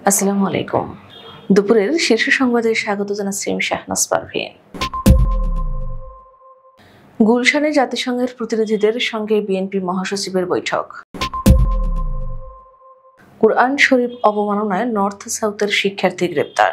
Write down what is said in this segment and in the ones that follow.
আসসালামু আলাইকুম। দুপুরের শীর্ষ সংবাদে স্বাগত জানাচ্ছি আমি শাহনাজ পারভীন। গুলশানে জাতিসংঘের প্রতিনিধিদের সঙ্গে বিএনপি মহাসচিবের বৈঠক। কুরআন শরীফ অবমাননায় নর্থ সাউথের শিক্ষার্থী গ্রেপ্তার।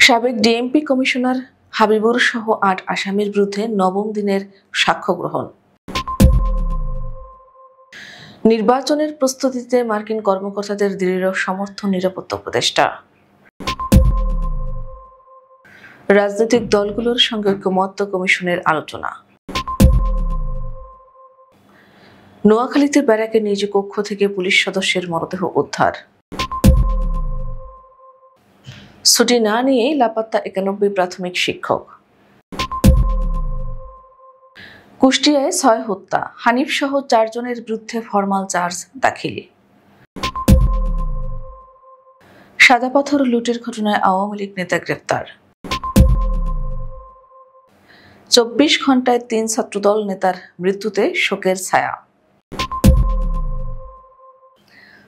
সাবেক ডিএমপি কমিশনার হাবিবুর সহ ৮ আসামির বিরুদ্ধে নবম দিনের সাক্ষ্য গ্রহণ। নির্বাচনের প্রস্তুতিতে মার্কিন কর্মকর্তাদের দৃঢ় সমর্থন নিরাপত্তা উপদেষ্টা। রাজনৈতিক দলগুলোর সঙ্গে ঐকমত্য কমিশনের আলোচনা। নোয়াখালীতে ব্যারাকের নিজ কক্ষ থেকে পুলিশ সদস্যের মরদেহ উদ্ধার। ছুটি না নিয়েই লাপাত্তা ৯১ প্রাথমিক শিক্ষক। কুষ্টিয়ায় ৬ হত্যা, হানিফ সহ ৪ জনের বিরুদ্ধে ফরমাল চার্জ দাখিল। সাদাপাথর লুটের ঘটনায় আওয়ামী লীগ নেতা গ্রেপ্তার। ২৪ ঘন্টায় ৩ ছাত্রদল নেতার মৃত্যুতে শোকের ছায়া।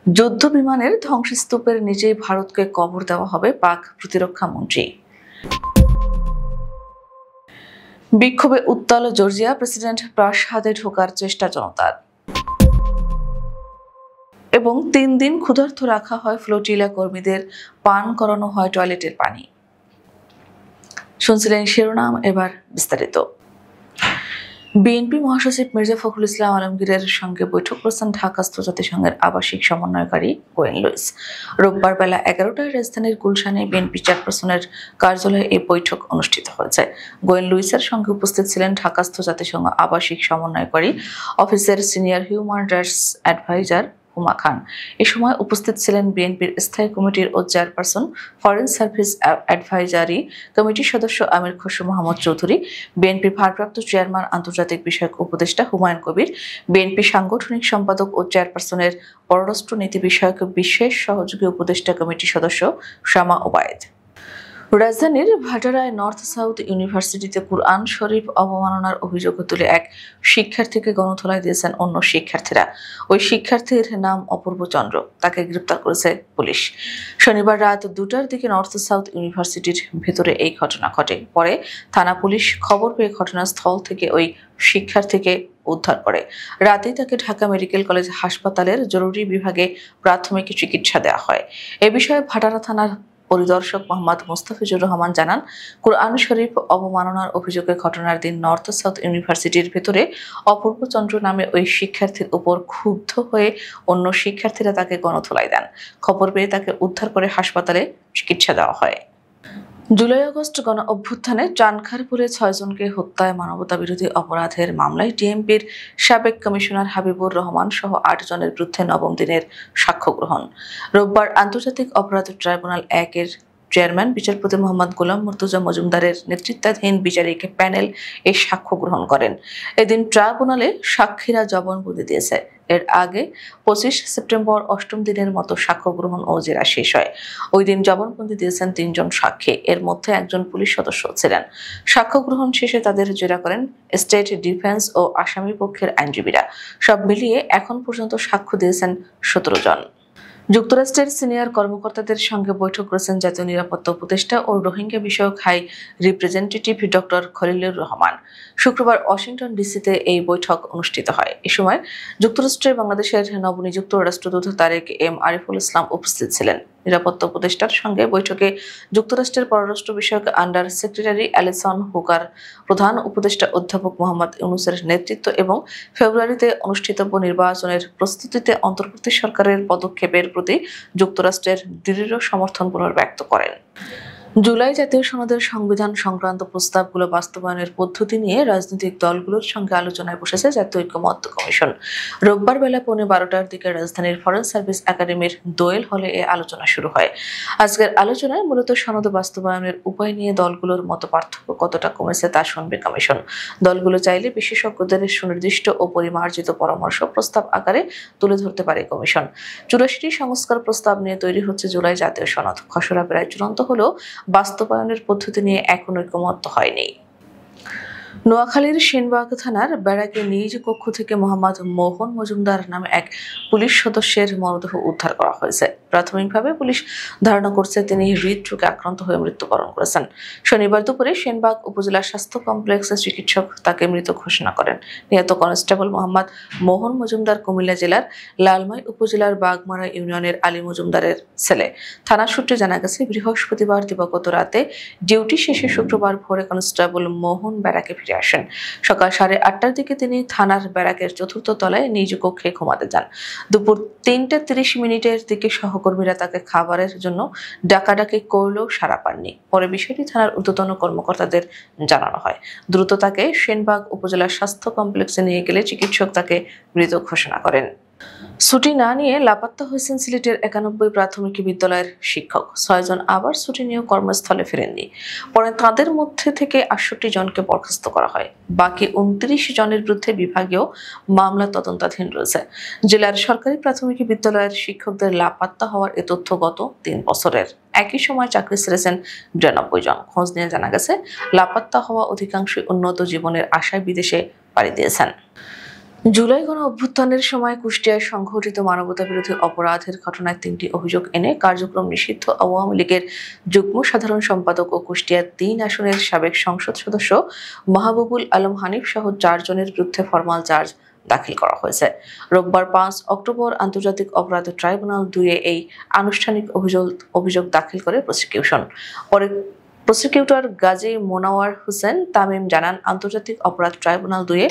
যুদ্ধ বিমানের ধ্বংসস্তূপের নিচেই ভারতকে কবর দেওয়া হবে পাক প্রতিরক্ষা মন্ত্রী। বিক্ষোভে উত্তাল জর্জিয়া, প্রেসিডেন্ট প্রাসাদে ঢোকার চেষ্টা জনতার। এবং ৩ দিন ক্ষুধার্ত রাখা হয় ফ্লোটিলা কর্মীদের, পান করানো হয় টয়লেটের পানি। শুনছিলেন শিরোনাম, এবার বিস্তারিত। বিএনপি মহাসচিব মির্জা ফখরুল ইসলাম আলমগীরের সঙ্গে বৈঠক করেছেন ঢাকাস্থ জাতিসংঘের আবাসিক সমন্বয়কারী গোয়েন লুইস। রোববার বেলা ১১টায় রাজধানীর গুলশানে বিএনপি চেয়ারপারসনের কার্যালয়ে এই বৈঠক অনুষ্ঠিত হয়েছে। গোয়েন লুইসের সঙ্গে উপস্থিত ছিলেন ঢাকাস্থ জাতিসংঘ আবাসিক সমন্বয়কারী অফিসের সিনিয়র হিউম্যান রাইটস অ্যাডভাইজার হুমা খান। এ সময় উপস্থিত ছিলেন বিএনপির স্থায়ী কমিটির ও চেয়ারপারসন, ফরেন সার্ভিস অ্যাডভাইজারি কমিটির সদস্য আমির খসরু মাহমুদ চৌধুরী, বিএনপির ভারপ্রাপ্ত চেয়ারম্যান আন্তর্জাতিক বিষয়ক উপদেষ্টা হুমায়ুন কবির, বিএনপি সাংগঠনিক সম্পাদক ও চেয়ারপারসনের পররাষ্ট্র নীতি বিষয়ক বিশেষ সহযোগী উপদেষ্টা কমিটির সদস্য শামা ওবায়েদ। রাজধানীর ভাটারায় নর্থ সাউথ ইউনিভার্সিটিতে কুরআন শরীফ অবমাননার অভিযোগ তুলে এক শিক্ষার্থীকে গণধোলাই দিয়েছেন অন্য শিক্ষার্থীরা। ওই শিক্ষার্থীর নাম অপূর্ব চন্দ্র। তাকে গ্রেপ্তার করেছে পুলিশ। শনিবার রাত ২টার দিকে নর্থ সাউথ ইউনিভার্সিটির ভেতরে এই ঘটনা ঘটে। পরে থানা পুলিশ খবর পেয়ে ঘটনাস্থল থেকে ওই শিক্ষার্থীকে উদ্ধার করে। রাতেই তাকে ঢাকা মেডিকেল কলেজ হাসপাতালের জরুরি বিভাগে প্রাথমিক চিকিৎসা দেওয়া হয়। এ বিষয়ে ভাটারা থানার পরিদর্শক মোহাম্মদ মোস্তাফিজুর রহমান জানান, কুরআন শরীফ অবমাননার অভিযোগে ঘটনার দিন নর্থ সাউথ ইউনিভার্সিটির ভেতরে অপূর্ব চন্দ্র নামে ওই শিক্ষার্থীর উপর ক্ষুব্ধ হয়ে অন্য শিক্ষার্থীরা তাকে গণধোলাই দেন। খবর পেয়ে তাকে উদ্ধার করে হাসপাতালে চিকিৎসা দেওয়া হয়। জুলাই আগস্ট গণ অভ্যুত্থানে চানখারপুরে ৬ জনকে হত্যায় মানবতাবিরোধী অপরাধের মামলায় ডিএমপির সাবেক কমিশনার হাবিবুর রহমান সহ ৮ জনের বিরুদ্ধে নবম দিনের সাক্ষ্য গ্রহণ। রোববার আন্তর্জাতিক অপরাধ ট্রাইব্যুনাল ১-এর চেয়ারম্যান বিচারপতি মোহাম্মদ গোলাম মুর্তজা মজুমদারের নেতৃত্বাধীন বিচারিক প্যানেল এই সাক্ষ্য গ্রহণ করেন। এদিন ট্রাইব্যুনালে সাক্ষীরা জবানবন্দি দিয়েছে। এর আগে ২৫ সেপ্টেম্বর ৮ম দিনের মতো সাক্ষ্য গ্রহণ ও জেরা শেষ হয়। ওই দিন জবানবন্দি দিয়েছেন ৩ জন সাক্ষী, এর মধ্যে একজন পুলিশ সদস্য ছিলেন। সাক্ষ্য গ্রহণ শেষে তাদের জেরা করেন স্টেট ডিফেন্স ও আসামি পক্ষের আইনজীবীরা। সব মিলিয়ে এখন পর্যন্ত সাক্ষ্য দিয়েছেন ১৭ জন। যুক্তরাষ্ট্রের সিনিয়র কর্মকর্তাদের সঙ্গে বৈঠক করেছেন জাতীয় নিরাপত্তা উপদেষ্টা ও রোহিঙ্গা বিষয়ক high representative doctor Khalilur Rahman. শুক্রবার ওয়াশিংটন ডিসিতে এই বৈঠক অনুষ্ঠিত হয়। এ সময় যুক্তরাষ্ট্রে বাংলাদেশের নবনিযুক্ত রাষ্ট্রদূত তারেক এম আরিফুল ইসলাম উপস্থিত ছিলেন। নিরাপত্তা উপদেষ্টার সঙ্গে বৈঠকে যুক্তরাষ্ট্রের পররাষ্ট্র বিষয়ক আন্ডার সেক্রেটারি অ্যালিসন হুকার, প্রধান উপদেষ্টা অধ্যাপক মোহাম্মদ ইউনুসের নেতৃত্ব এবং ফেব্রুয়ারিতে অনুষ্ঠিতব্য নির্বাচনের প্রস্তুতিতে অন্তর্বর্তী সরকারের পদক্ষেপের প্রতি যুক্তরাষ্ট্রের দৃঢ় সমর্থন পুনর্ব্যক্ত করেন। জুলাই জাতীয় সনদের সংবিধান সংক্রান্ত প্রস্তাবগুলো বাস্তবায়নের পদ্ধতি নিয়ে রাজনৈতিক দলগুলোর সঙ্গে আলোচনায় বসেছে জাতীয় ঐকমত্য কমিশন। রোববার বেলা ১:১২টার দিকে রাজধানীর ফরেন সার্ভিস একাডেমির দোয়েল হলে এ আলোচনা শুরু হয়। আজকের আলোচনায় মূলত সনদ বাস্তবায়নের উপায় নিয়ে দলগুলোর মতপার্থক্য কতটা কমেছে তা শুনবে কমিশন। দলগুলো চাইলে বিশেষজ্ঞদের সুনির্দিষ্ট ও পরিমার্জিত পরামর্শ প্রস্তাব আকারে তুলে ধরতে পারে কমিশন। ৮৪টি সংস্কার প্রস্তাব নিয়ে তৈরি হচ্ছে জুলাই জাতীয় সনদ। খসড়া প্রায় চূড়ান্ত হলেও বাস্তবায়নের পদ্ধতি নিয়ে এখনো ঐকমত্য হয়নি। নোয়াখালীর সেনবাগ থানার ব্যারাকে নিজ কক্ষ থেকে মোহাম্মদ মোহন মজুমদার নামে এক পুলিশ সদস্যের মরদেহ উদ্ধার করা হয়েছে। প্রাথমিকভাবে পুলিশ ধারণা করছে তিনি হৃদরোগে আক্রান্ত হয়ে মৃত্যুবরণ করেছেন। শনিবার দুপুরে সেনবাগ উপজেলা স্বাস্থ্য কমপ্লেক্সের চিকিৎসক তাকে মৃত ঘোষণা করেন। নিহত কনস্টেবল মোহাম্মদ মোহন মজুমদার কুমিল্লা জেলার লালমাই উপজেলার বাগমারা ইউনিয়নের আলী মজুমদারের ছেলে। থানা সূত্রে জানা গেছে, বৃহস্পতিবার দিবাগত রাতে ডিউটি শেষে শুক্রবার ভোরে কনস্টেবল মোহন ব্যারাকে ফিরে আসেন। সকাল 8:30টার দিকে তিনি থানার ব্যারাকের 4র্থ তলায় নিজ কক্ষে ঘুমাতে যান। দুপুর 3:30 দিকে সহকর্মীরা তাকে খাবারের জন্য ডাকাডাকি করলেও সাড়া পাননি। পরে বিষয়টি থানার ঊর্ধ্বতন কর্মকর্তাদের জানানো হয়। দ্রুত তাকে সেনবাগ উপজেলা স্বাস্থ্য কমপ্লেক্সে নিয়ে গেলে চিকিৎসক তাকে মৃত ঘোষণা করেন। ছুটি না নিয়ে লাপাত্তা হয়েছেন সিলেটের 91 প্রাথমিক বিদ্যালয়ের শিক্ষক। 6 জন আবার ছুটি নিয়ে কর্মস্থলে ফেরেননি। পরে তাদের মধ্যে থেকে 68 জনকে বরখাস্ত করা হয়। বাকি 29 জনের বিরুদ্ধে বিভাগীয় মামলা তদন্তাধীন রয়েছে। জেলার সরকারি প্রাথমিক বিদ্যালয়ের শিক্ষকদের লাপাত্তা হওয়ার এ তথ্য গত 3 বছরের। একই সময় চাকরি ছেড়েছেন 92 জন। খোঁজ নিয়ে জানা গেছে, লাপাত্তা হওয়া অধিকাংশই উন্নত জীবনের আশায় বিদেশে পাড়ি দিয়েছেন। জুলাই গণ অভ্যুত্থানের সময় কুষ্টিয়ায় সংঘটিত মানবতাবিরোধী অপরাধের ঘটনায় 3টি অভিযোগ এনে কার্যক্রম নিষিদ্ধ আওয়ামী লীগের যুগ্ম সাধারণ সম্পাদক ও কুষ্টিয়া 3 আসনের সাবেক সংসদ সদস্য মাহবুবুল আলম হানিফ সহ 4 জনের বিরুদ্ধে ফরমাল চার্জ দাখিল করা হয়েছে। রোববার 5 অক্টোবর আন্তর্জাতিক অপরাধ ট্রাইব্যুনাল 2-এ এই আনুষ্ঠানিক অভিযোগ দাখিল করে প্রসিকিউশন। পরে প্রসিকিউটর গাজী মোনাওয়ার হোসেন তামিম জানান, আন্তর্জাতিক অপরাধ ট্রাইব্যুনাল 2-এ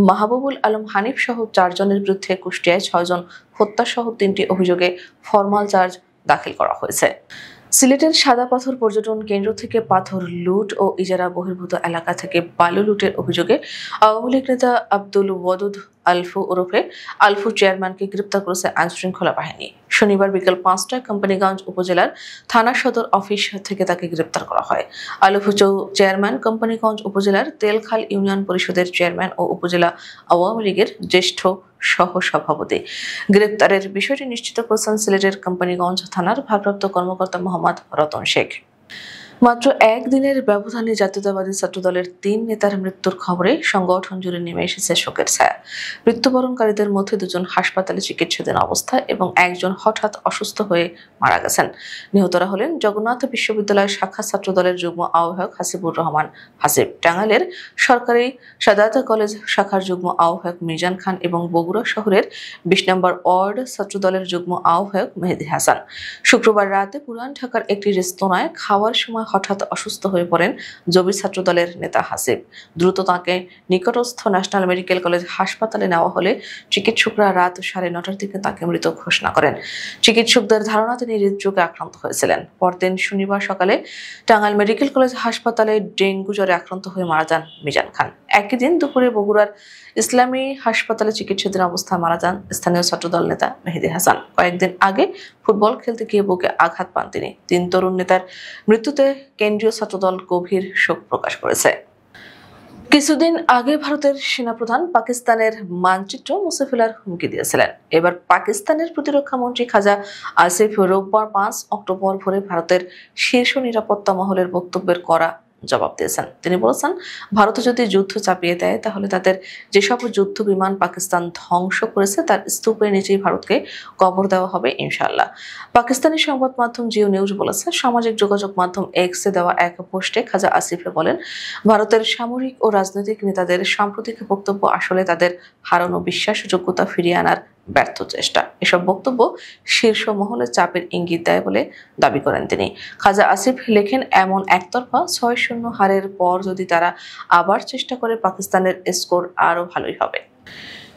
মাহবুবুল আলম হানিফ সহ 4 জনের বিরুদ্ধে কুষ্টিয়ায় 6 জন হত্যা সহ 3টি অভিযোগে ফরমাল চার্জ দাখিল করা হয়েছে। সিলেটের সাদা পাথর পর্যটন কেন্দ্র থেকে পাথর লুট ও ইজারা বহির্ভূত এলাকা থেকে বালু লুটের অভিযোগে আওয়ামী লীগ নেতা আব্দুল ওয়াদুদ আলফু ওরফে আলফু চেয়ারম্যানকে গ্রেপ্তার করেছে আইনশৃঙ্খলা বাহিনী। শনিবার বিকেল 5টায় কোম্পানিগঞ্জ উপজেলার থানা সদর অফিস থেকে তাকে গ্রেপ্তার করা হয়। আলফু চেয়ারম্যান কোম্পানিগঞ্জ উপজেলার তেলখাল ইউনিয়ন পরিষদের চেয়ারম্যান ও উপজেলা আওয়ামী লীগের জ্যেষ্ঠ সহসভাপতি। গ্রেপ্তারের বিষয়টি নিশ্চিত করেছেন সিলেটের কোম্পানিগঞ্জ থানার ভারপ্রাপ্ত কর্মকর্তা মোহাম্মদ রতন শেখ। মাত্র একদিনের ব্যবধানে জাতীয়তাবাদী ছাত্রদলের 3 নেতার মৃত্যুর খবরে সংগঠন জুড়ে নেমে এসেছে শোকের ছায়া। মৃত্যুবরণকারীদের মধ্যে 2 জন হাসপাতালে চিকিৎসাধীন অবস্থায় এবং 1 জন হঠাৎ অসুস্থ হয়ে মারা গেছেন। নিহতরা হলেন জগন্নাথ বিশ্ববিদ্যালয় শাখা ছাত্রদলের যুগ্ম আহ্বায়ক হাসিবুর রহমান হাসিব, টাঙ্গাইলের সরকারি সাদাত কলেজ শাখার যুগ্ম আহ্বায়ক মিজান খান এবং বগুড়া শহরের 20 নম্বর ওয়ার্ড ছাত্রদলের যুগ্ম আহ্বায়ক মেহেদী হাসান। শুক্রবার রাতে পুরান ঢাকার একটি রেস্তোরাঁয় খাওয়ার সময় হঠাৎ অসুস্থ হয়ে পড়েন জবি ছাত্রদলের নেতা হাসিব। দ্রুত তাকে নিকটস্থ ন্যাশনাল মেডিকেল কলেজ হাসপাতালে নেওয়া হলে চিকিৎসকরা রাত 9:30টার দিকে তাকে মৃত ঘোষণা করেন। চিকিৎসকদের ধারণা তিনি হৃদরোগে আক্রান্ত হয়েছিলেন। পরদিন শনিবার সকালে টাঙ্গাইল মেডিকেল কলেজ হাসপাতালে ডেঙ্গু জ্বরে আক্রান্ত হয়ে মারা যান মিজান খান। একই দিন দুপুরে বগুড়ার ইসলামী হাসপাতালে চিকিৎসাধীন অবস্থায় মারা যান স্থানীয় ছাত্রদল নেতা মেহেদী হাসান। কয়েকদিন আগে ফুটবল খেলতে গিয়ে বুকে আঘাত পান তিনি। 3 তরুণ নেতার মৃত্যুতে কেন্দ্রীয় ছাত্রদল গভীর শোক প্রকাশ করেছে। কিছুদিন আগে ভারতের সেনাপ্রধান পাকিস্তানের মানচিত্র মুছে ফেলার হুমকি দিয়েছিলেন। এবার পাকিস্তানের প্রতিরক্ষা মন্ত্রী খাজা আসিফ রোববার 5 অক্টোবর ভোরে ভারতের শীর্ষ নিরাপত্তা মহলের বক্তব্যের কড়া জবাব দিয়েছেন। তিনি বলেছেন, ভারত যদি যুদ্ধ চাপিয়ে দেয় তাহলে তাদের যেসব যুদ্ধ বিমান পাকিস্তান ধ্বংস করেছে তার স্তূপের নিচেই ভারতকে কবর দেওয়া হবে ইনশাআল্লাহ। পাকিস্তানি সংবাদ মাধ্যম জিও নিউজ বলেছে, সামাজিক যোগাযোগ মাধ্যম এক্সে দেওয়া এক পোস্টে খাজা আসিফে বলেন, ভারতের সামরিক ও রাজনৈতিক নেতাদের সাম্প্রতিক বক্তব্য আসলে তাদের হারানো বিশ্বাসযোগ্যতা ফিরিয়ে আনার ব্যর্থ চেষ্টা। এসব বক্তব্য শীর্ষ মহলে চাপের ইঙ্গিত দেয় বলে দাবি করেন তিনি। খাজা আসিফ লেখেন, এমন একতরফা 6-0 হারের পর যদি তারা আবার চেষ্টা করে পাকিস্তানের স্কোর আরো ভালোই হবে।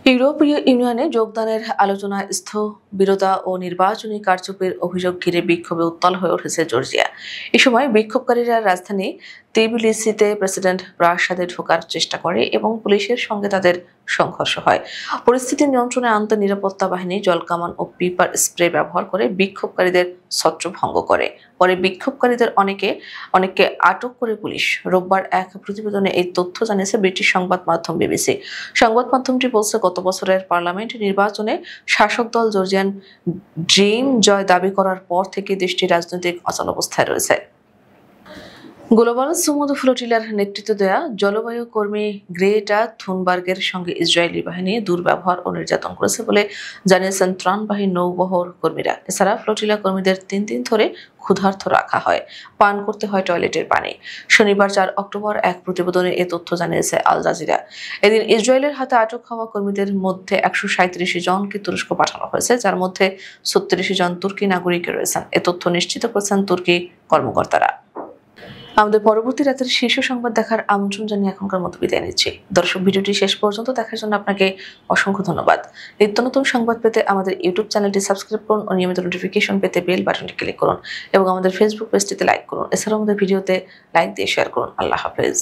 ইউরোপীয় ইউনিয়নে যোগদানের আলোচনা স্থবিরতা ও নির্বাচনী কারচুপির অভিযোগ ঘিরে বিক্ষোভে উত্তাল হয়ে উঠেছে জর্জিয়া। এ সময় বিক্ষোভকারীরা রাজধানী তিবিলিসিতে প্রেসিডেন্ট প্রাসাদে ঢোকার চেষ্টা করে এবং পুলিশের সঙ্গে তাদের সংঘর্ষ হয়। পরিস্থিতি নিয়ন্ত্রণে আনতে নিরাপত্তা বাহিনী জলকামান ও পেপার স্প্রে ব্যবহার করে বিক্ষোভকারীদের ছত্রভঙ্গ করে। পরে বিক্ষোভকারীদের অনেককে আটক করে পুলিশ। রোববার এক প্রতিবেদনে এই তথ্য জানিয়েছে ব্রিটিশ সংবাদ মাধ্যম বিবিসি। সংবাদ মাধ্যমটি বলছে, গত বছরের পার্লামেন্ট নির্বাচনে শাসক দল জর্জিয়ান ড্রিম জয় দাবি করার পর থেকে দেশটি রাজনৈতিক অচলাবস্থায় রয়েছে। গ্লোবাল সুমোদো ফ্লোটিলার নেতৃত্ব দেয়া জলবায়ু কর্মী গ্রেটা থুনবার্গের সঙ্গে ইসরায়েলি বাহিনী দুর্ব্যবহার ও নির্যাতন করেছে বলে জানিয়েছেন ত্রাণবাহী নৌবহর কর্মীরা। এছাড়া ফ্লোটিলা কর্মীদের 3 দিন ধরে ক্ষুধার্ত রাখা হয়, পান করতে হয় টয়লেটের পানি। শনিবার 4 অক্টোবর এক প্রতিবেদনে এ তথ্য জানিয়েছে আল জাজিরা। এদিন ইসরায়েলের হাতে আটক হওয়া কর্মীদের মধ্যে 137 জনকে তুরস্ক পাঠানো হয়েছে, যার মধ্যে 36 জন তুর্কি নাগরিক রয়েছেন। এ তথ্য নিশ্চিত করেছেন তুর্কি কর্মকর্তারা। আমাদের পরবর্তী রাতের শীর্ষ সংবাদ দেখার আমন্ত্রণ জানিয়ে এখনকার মতো বিদায় নিচ্ছি। দর্শক, ভিডিওটি শেষ পর্যন্ত দেখার জন্য আপনাকে অসংখ্য ধন্যবাদ। নিত্য নতুন সংবাদ পেতে আমাদের ইউটিউব চ্যানেলটি সাবস্ক্রাইব করুন ও নিয়মিত নোটিফিকেশন পেতে বেল বাটনটি ক্লিক করুন এবং আমাদের ফেসবুক পেজটিতে লাইক করুন। এছাড়াও আমাদের ভিডিওতে লাইক দিয়ে শেয়ার করুন। আল্লাহ হাফেজ।